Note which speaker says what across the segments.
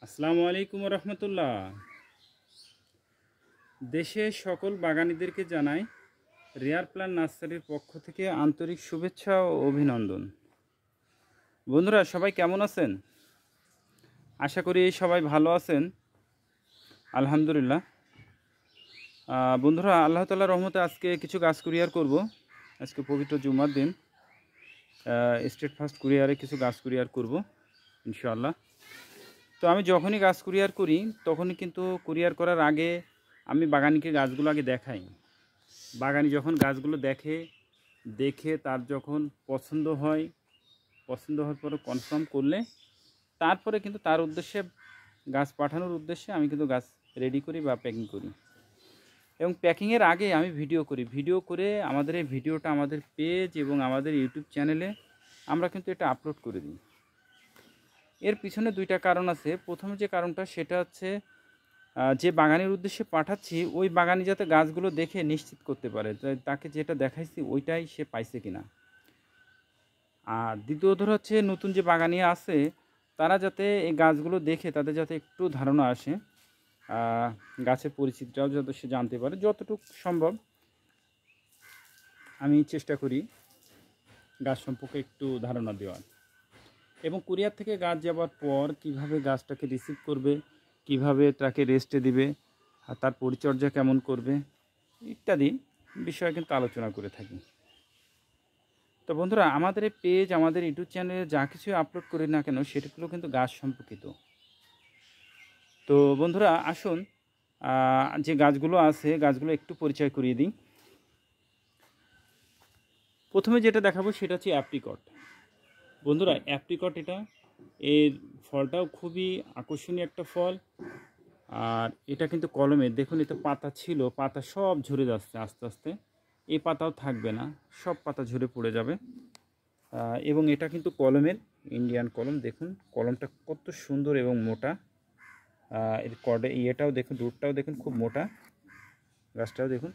Speaker 1: আসসালামু আলাইকুম রহমতুল্লাহ। দেশের সকল বাগানীদেরকে জানাই রেয়ার প্ল্যান নার্সারির পক্ষ থেকে আন্তরিক শুভেচ্ছা ও অভিনন্দন। বন্ধুরা সবাই কেমন আছেন? আশা করি সবাই ভালো আছেন। আলহামদুলিল্লাহ। বন্ধুরা, আল্লাহ তাআলার রহমতে আজকে কিছু গাছ কুরিয়ার করব। আজকে পবিত্র জুমার দিন, স্টেট ফার্স্ট কুরিয়ারে কিছু গাছ কুরিয়ার করব ইনশাআল্লাহ। তো আমি যখনই গাছ কুরিয়ার করি তখনই কিন্তু কুরিয়ার করার আগে আমি বাগানিকে গাছগুলো আগে দেখাই। বাগানি যখন গাছগুলো দেখে তার যখন পছন্দ হওয়ার পরে কনফার্ম করলে তারপরে কিন্তু তার উদ্দেশ্যে গাছ পাঠানোর উদ্দেশ্যে আমি কিন্তু গাছ রেডি করি বা প্যাকিং করি। এবং প্যাকিংয়ের আগে আমি ভিডিও করে আমাদের এই ভিডিওটা আমাদের পেজ এবং আমাদের ইউটিউব চ্যানেলে আমরা কিন্তু এটা আপলোড করে দিই। এর পিছনে দুইটা কারণ আছে। প্রথম যে কারণটা সেটা হচ্ছে যে বাগানের উদ্দেশ্যে পাঠাচ্ছি ওই বাগানি যাতে গাছগুলো দেখে নিশ্চিত করতে পারে তাকে যেটা দেখাইছি ওইটাই সে পাইছে কিনা। আর দ্বিতীয়ত হচ্ছে নতুন যে বাগানি আছে তারা যাতে এই গাছগুলো দেখে তাদের যাতে একটু ধারণা আসে, গাছের পরিচিতিটাও যাতে সে জানতে পারে। যতটুকু সম্ভব আমি চেষ্টা করি গাছ সম্পর্কে একটু ধারণা দেওয়ার। এবং কুরিয়ার থেকে গাছ যাওয়ার পর কিভাবে গাছটাকে রিসিভ করবে, কিভাবে তাকে রেস্টে দিবে, আর তার পরিচর্যা কেমন করবে ইত্যাদি বিষয়ে কিন্তু আলোচনা করে থাকি। তো বন্ধুরা, আমাদের এই পেজ, আমাদের ইউটিউব চ্যানেলে যা কিছু আপলোড করি না কেন সেটাগুলো কিন্তু গাছ সম্পর্কিত। তো বন্ধুরা আসুন যে গাছগুলো আছে গাছগুলো একটু পরিচয় করিয়ে দিই। প্রথমে যেটা দেখাবো সেটা হচ্ছে অ্যাপ্রিকট। বন্ধুরা অ্যাপ্রিকট এর ফলটাও খুবই আকর্ষণীয় একটা ফল। আর এটা কিন্তু কলমের, দেখুন এতে পাতা ছিল, পাতা সব ঝরে যাচ্ছে আস্তে আস্তে। এই পাতাও থাকবে না, সব পাতা ঝরে পড়ে যাবে। এবং এটা কিন্তু কলমের, ইন্ডিয়ান কলম। দেখুন কলমটা কত সুন্দর এবং মোটা। এর ইয়েটাও দেখুন, রুটটাও দেখুন খুব মোটা। গাছটাও দেখুন,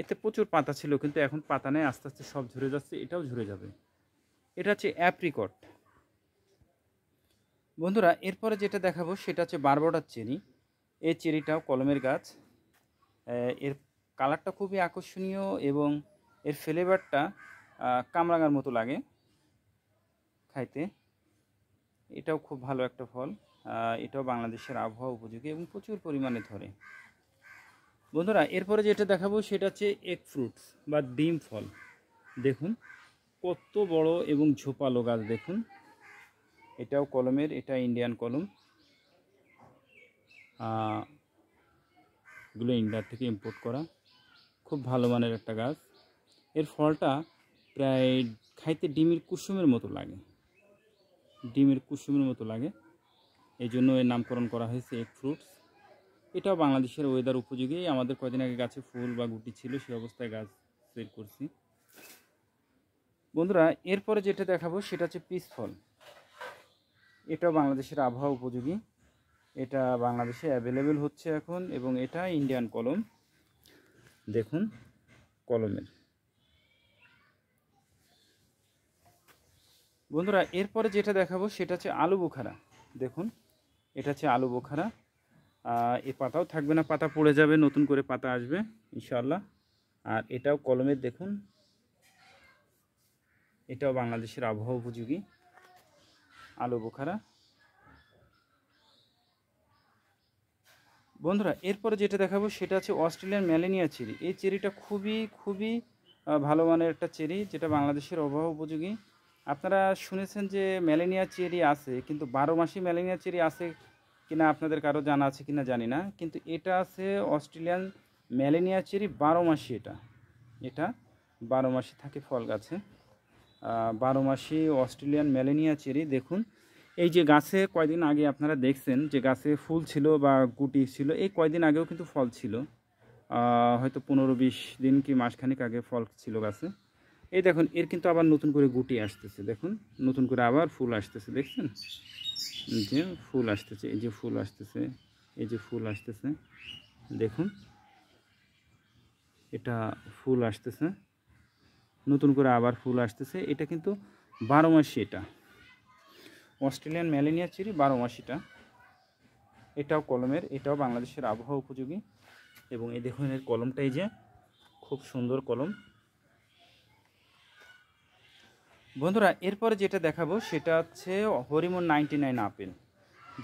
Speaker 1: এতে প্রচুর পাতা ছিল কিন্তু এখন পাতা নেই, আস্তে আস্তে সব ঝরে যাচ্ছে, এটাও ঝরে যাবে। এটা হচ্ছে অ্যাপ্রিকট। বন্ধুরা এরপরে যেটা দেখাবো সেটা হচ্ছে বারবাডার চেরি। এই চেরিটাও কলমের গাছ। এর কালারটা খুবই আকর্ষণীয় এবং এর ফ্লেভারটা কামরাঙার মতো লাগে খাইতে। এটাও খুব ভালো একটা ফল। এটাও বাংলাদেশের আবহাওয়া উপযোগী এবং প্রচুর পরিমাণে ধরে। বন্ধুরা এরপরে যেটা দেখাবো সেটা হচ্ছে এগ ফ্রুটস বা ডিম ফল। দেখুন কত বড় এবং ঝোপালো গাছ। দেখুন এটাও কলমের, এটা ইন্ডিয়ান কলম। এগুলো ইন্ডিয়া থেকে ইম্পোর্ট করা, খুব ভালো মানের একটা গাছ। এর ফলটা প্রায় খাইতে ডিমের কুসুমের মতো লাগে, এই জন্য এর নামকরণ করা হয়েছে এগ ফ্রুটস। এটাও বাংলাদেশের ওয়েদার উপযোগী। আমাদের কদিন আগে গাছে ফুল বা গুটি ছিল, সেই অবস্থায় গাছ সেল করছি। বন্ধুরা এরপরে যেটা দেখাবো সেটা হচ্ছে পিস ফল। এটাও বাংলাদেশের আবহাওয়া উপযোগী। এটা বাংলাদেশে অ্যাভেলেবেল হচ্ছে এখন এবং এটা ইন্ডিয়ান কলম। দেখুন কলমের। বন্ধুরা এরপরে যেটা দেখাবো সেটা হচ্ছে আলু বোখারা। দেখুন এটা হচ্ছে আলু বোখারা। এই পাতাও থাকবে না, পাতা পড়ে যাবে, নতুন করে পাতা আসবে ইনশাআল্লাহ। আর এটাও কলমের। দেখুন এটাও বাংলাদেশের আবহাওয়া উপযোগী আলু বোখারা। বন্ধুরা এরপরে যেটা দেখাবো সেটা হচ্ছে অস্ট্রেলিয়ান ম্যালেনিয়া চেরি। এই চেরিটা খুবই ভালো মানের একটা চেরি, যেটা বাংলাদেশের আবহাওয়া উপযোগী। আপনারা শুনেছেন যে ম্যালেনিয়া চেরি আছে, কিন্তু 12 মাসি ম্যালেনিয়া চেরি আছে কিনা আপনাদের কারো জানা আছে কিনা জানি না, কিন্তু এটা আছে অস্ট্রেলিয়ান ম্যালেনিয়া চেরি 12 মাসি। এটা 12 মাসি থাকে ফল গাছে। 12 মাসি অস্ট্রেলিয়ান ম্যালেনিয়া চেরি। দেখুন এই যে গাছে কয়দিন আগে আপনারা দেখছেন যে গাছে ফুল ছিল বা গুটি ছিল, এই কয়দিন আগেও কিন্তু ফল ছিল। হয়তো 15-20 দিন কি মাসখানেক আগে ফল ছিল গাছে। এই দেখুন এর কিন্তু আবার নতুন করে গুটি আসতেছে। দেখুন নতুন করে আবার ফুল আসতেছে, দেখছেন যে ফুল আসতেছে, এই যে ফুল আসতেছে, এই যে ফুল আসতেছে। দেখুন এটা ফুল আসতেছে, নতুন করে আবার ফুল আসতেছে। এটা কিন্তু 12 মাসি। এটা অস্ট্রেলিয়ান ম্যালিনিয়া চেরি 12 মাসিটা, এটাও কলমের, এটাও বাংলাদেশের আবহাওয়া উপযোগী। এবং এই দেখুন এর কলমটাই যে খুব সুন্দর কলম। বন্ধুরা এরপরে যেটা দেখাবো সেটা হচ্ছে হরিমন 99 আপেল,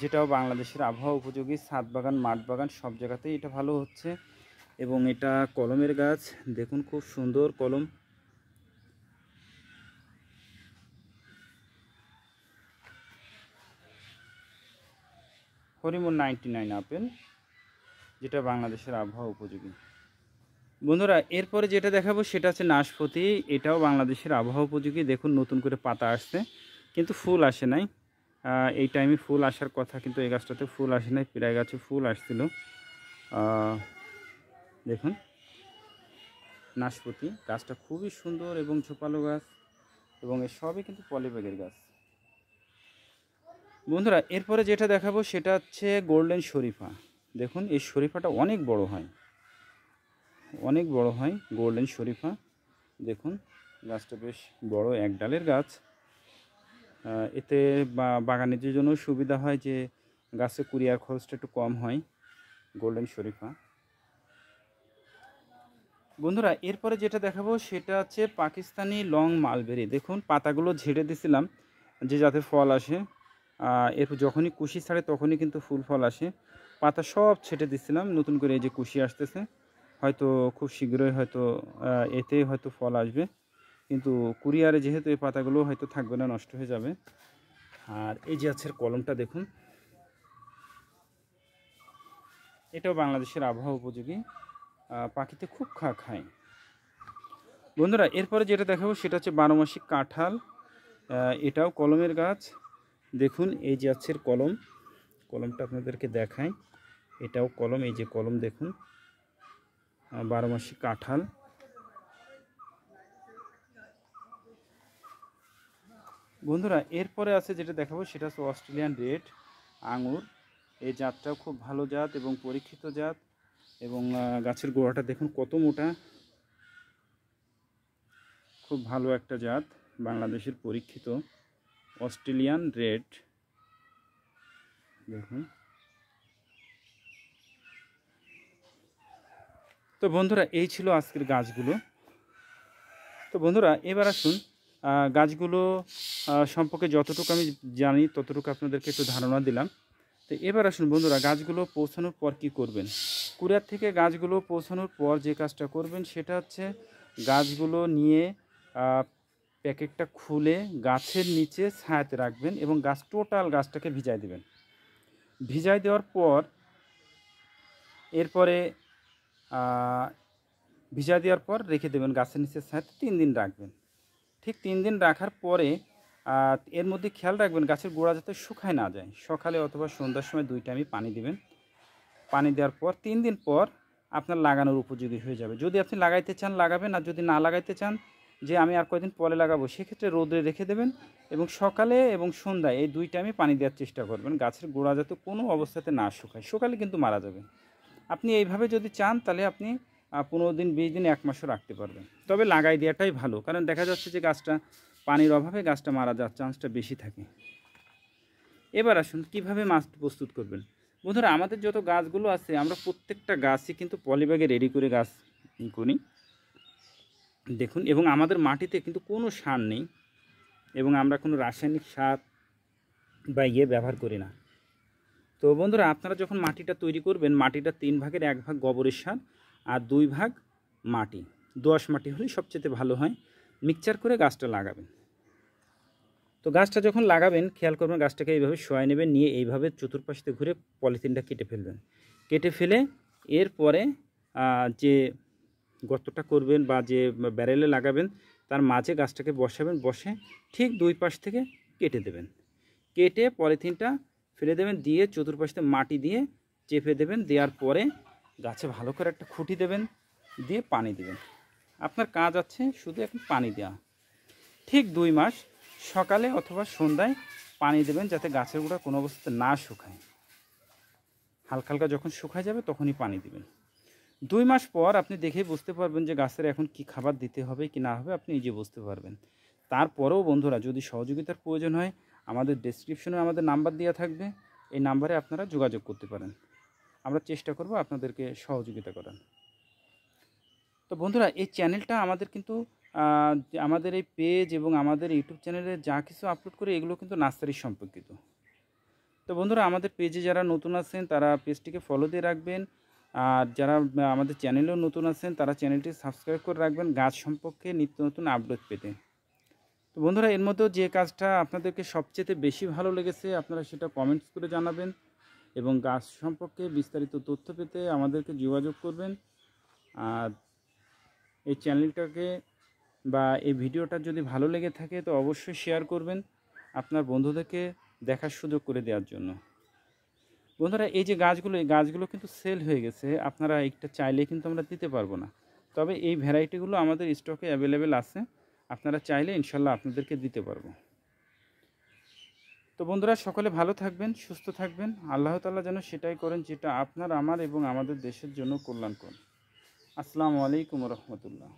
Speaker 1: যেটাও বাংলাদেশের আবহাওয়া উপযোগী। ছাদ বাগান, মাঠ বাগান সব জায়গাতেই এটা ভালো হচ্ছে। এবং এটা কলমের গাছ, দেখুন খুব সুন্দর কলম। হরিমন 99 আপেল, যেটা বাংলাদেশের আবহাওয়া উপযোগী। বন্ধুরা এরপরে যেটা দেখাবো সেটা হচ্ছে নাশপাতি, এটাও বাংলাদেশের আবহাওয়া উপযোগী। দেখুন নতুন করে পাতা আসছে, কিন্তু ফুল আসে নাই। এই টাইমে ফুল আসার কথা, কিন্তু এই গাছটাতে ফুল আসে নাই, প্রায় গাছে ফুল আসছিল। দেখুন নাশপাতি গাছটা খুবই সুন্দর এবং ঝোপালো গাছ, এবং এর সবই কিন্তু পলিব্যাগের গাছ। বন্ধুরা এরপরে যেটা দেখাবো সেটা হচ্ছে গোল্ডেন শরীফা। দেখুন এই শরীফাটা অনেক বড় হয়, অনেক বড় হয় গোল্ডেন শরীফা। দেখুন গাছটা বেশ বড়, এক ডালের গাছ। এতে বাগানের জন্য সুবিধা হয় যে গাছে কুরিয়ার খরচটা একটু কম হয়। গোল্ডেন শরীফা। বন্ধুরা এরপরে যেটা দেখাবো সেটা হচ্ছে পাকিস্তানি লং মালবেরি। দেখুন পাতাগুলো ঝেড়ে দিছিলাম যে যাতে ফল আসে। এরপর যখনই কুশি ছাড়ে তখনই কিন্তু ফুল ফল আসে। পাতা সব ছেটে দিছিলাম, নতুন করে এই যে কুশি আসতেছে, হয়তো খুব শীঘ্রই হয়তো এতে হয়তো ফল আসবে। কিন্তু কুরিয়ারে যেহেতু এই পাতাগুলো হয়তো থাকবে না, নষ্ট হয়ে যাবে। আর এই যে আছে কলমটা দেখুন, এটাও বাংলাদেশের আবহাওয়া উপযোগী, পাখিতে খুব খায়। বন্ধুরা এরপরে যেটা দেখাবো সেটা হচ্ছে 12 মাসি কাঁঠাল, এটাও কলমের গাছ। দেখুন এই যে আছে কলম, কলমটা আপনাদেরকে দেখায়, এটাও কলম, এই যে কলম দেখুন, 12 মাসি কাঁঠাল। বন্ধুরা এরপরে আছে যেটা দেখাবো সেটা হচ্ছে অস্ট্রেলিয়ান রেড আঙুর। এই জাতটাও খুব ভালো জাত এবং পরীক্ষিত জাত। এবং গাছের গোড়াটা দেখুন কত মোটা, খুব ভালো একটা জাত, বাংলাদেশের পরীক্ষিত অস্ট্রেলিয়ান রেড। দেখুন। তো বন্ধুরা এই ছিল আজকের গাছগুলো। তো বন্ধুরা এবার আসুন গাছগুলো সম্পর্কে যতটুকু আমি জানি ততটুকু আপনাদেরকে একটু ধারণা দিলাম। তো এবার আসুন বন্ধুরা গাছগুলো পৌঁছানোর পর কি করবেন। কুরিয়ার থেকে গাছগুলো পৌঁছানোর পর যে কাজটা করবেন সেটা হচ্ছে গাছগুলো নিয়ে প্যাকেটটা খুলে গাছের নিচে ছায়াতে রাখবেন এবং টোটাল গাছটাকে ভিজাই দেবেন। ভিজাই দেওয়ার পর এরপরে ভিজা দেওয়ার পর রেখে দেবেন গাছের নিচে ছায়াতে, 3 দিন রাখবেন। ঠিক 3 দিন রাখার পরে এর মধ্যে খেয়াল রাখবেন গাছের গোড়া যাতে শুকায় না যায়। সকালে অথবা সন্ধ্যার সময় 2 টাইমই পানি দেবেন। পানি দেওয়ার পর 3 দিন পর আপনার লাগানোর উপযোগী হয়ে যাবে। যদি আপনি লাগাইতে চান লাগাবেন, আর যদি না লাগাইতে চান যে আমি আর কয়েকদিন পরে লাগাবো, সেক্ষেত্রে রোদে রেখে দেবেন এবং সকালে এবং সন্ধ্যায় এই 2 টাইমে পানি দেওয়ার চেষ্টা করবেন। গাছের গোড়া যাতে কোনো অবস্থাতে না শুকায়, শুকালে কিন্তু মারা যাবে। আপনি এইভাবে যদি চান তাহলে আপনি 15 দিন 20 দিন 1 মাসও রাখতে পারবেন। তবে লাগাই দেওয়াটাই ভালো, কারণ দেখা যাচ্ছে যে গাছটা পানির অভাবে গাছটা মারা যাওয়ার চান্সটা বেশি থাকে। এবার আসুন কীভাবে মাছ প্রস্তুত করবেন। বন্ধুরা আমাদের যত গাছগুলো আছে আমরা প্রত্যেকটা গাছই কিন্তু পলিব্যাগে রেডি করে গাছ করি। দেখুন, এবং আমাদের মাটিতে কিন্তু কোনো সার নেই এবং আমরা কোনো রাসায়নিক সার বা ব্যবহার করি না। তো বন্ধুরা আপনারা যখন মাটিটা তৈরি করবেন, মাটিটা 3 ভাগের 1 ভাগ গোবরের সার আর 2 ভাগ মাটি, দোআঁশ মাটি হলে সবচেয়ে ভালো হয়, মিক্সচার করে গাছটা লাগাবেন। তো গাছটা যখন লাগাবেন খেয়াল করবেন গাছটাকে এইভাবে শোয়াই নেবেন, নিয়ে এইভাবে চতুর্পাশে ঘুরে পলিথিনটা কেটে ফেলবেন। কেটে ফেলে এরপরে যে গর্তটা করবেন বা যে ব্যারেলে লাগাবেন তার মাঝে গাছটাকে বসাবেন, বসে ঠিক 2 পাশ থেকে কেটে দেবেন। কেটে পলিথিনটা ফেলে দেবেন, দিয়ে চতুর্পাশে মাটি দিয়ে চেপে দেবেন। দেওয়ার পরে গাছে ভালো করে একটা খুঁটি দেবেন, দিয়ে পানি দেবেন। আপনার কাজ আছে শুধু এখন পানি দেওয়া। ঠিক 2 মাস সকালে অথবা সন্ধ্যায় পানি দেবেন, যাতে গাছের গোড়া কোনো অবস্থাতে না শুকায়। হালকা হালকা যখন শুকায় যাবে তখনই পানি দেবেন। 2 মাস পর আপনি দেখেই বুঝতে পারবেন যে গাছের এখন কি খাবার দিতে হবে কি না হবে, আপনি নিজে বুঝতে পারবেন। তারপরেও বন্ধুরা যদি সহযোগিতার প্রয়োজন হয় আমাদের ডেসক্রিপশনে আমাদের নাম্বার দেওয়া থাকবে, এই নাম্বারে আপনারা যোগাযোগ করতে পারেন। আমরা চেষ্টা করব আপনাদেরকে সহযোগিতা করার। তো বন্ধুরা, এই চ্যানেলটা আমাদের কিন্তু আমাদের এই পেজ এবং আমাদের ইউটিউব চ্যানেলে যা কিছু আপলোড করি এগুলো কিন্তু নার্সারি সম্পর্কিত। তো বন্ধুরা, আমাদের পেজে যারা নতুন আছেন তারা পেজটিকে ফলো দিয়ে রাখবেন, আর যারা আমাদের চ্যানেলেও নতুন আছেন তারা চ্যানেলটি সাবস্ক্রাইব করে রাখবেন গাছ সম্পর্কে নিত্য নতুন আপডেট পেতে। তো বন্ধুরা, এর মধ্যেও যে কাজটা আপনাদেরকে সবচেয়ে বেশি ভালো লেগেছে আপনারা সেটা কমেন্টস করে জানাবেন, এবং গাছ সম্পর্কে বিস্তারিত তথ্য পেতে আমাদেরকে যোগাযোগ করবেন। আর এই চ্যানেলটাকে বা এই ভিডিওটা যদি ভালো লেগে থাকে তো অবশ্যই শেয়ার করবেন আপনার বন্ধুদেরকে দেখার সুযোগ করে দেওয়ার জন্য। বন্ধুরা, এই যে গাছগুলো, এই গাছগুলো কিন্তু সেল হয়ে গেছে, আপনারা একটা চাইলে কিন্তু আমরা দিতে পারবো না, তবে এই ভ্যারাইটিগুলো আমাদের স্টকে অ্যাভেলেবেল আছে, আপনারা চাইলে ইনশাল্লাহ আপনাদেরকে দিতে পারবো। তো বন্ধুরা, সকলে ভালো থাকবেন, সুস্থ থাকবেন, আল্লাহ তাআলা যেন সেটাই করেন যেটা আপনার, আমার এবং আমাদের দেশের জন্য কল্যাণকর। আসসালামু আলাইকুম রহমতুল্লাহ।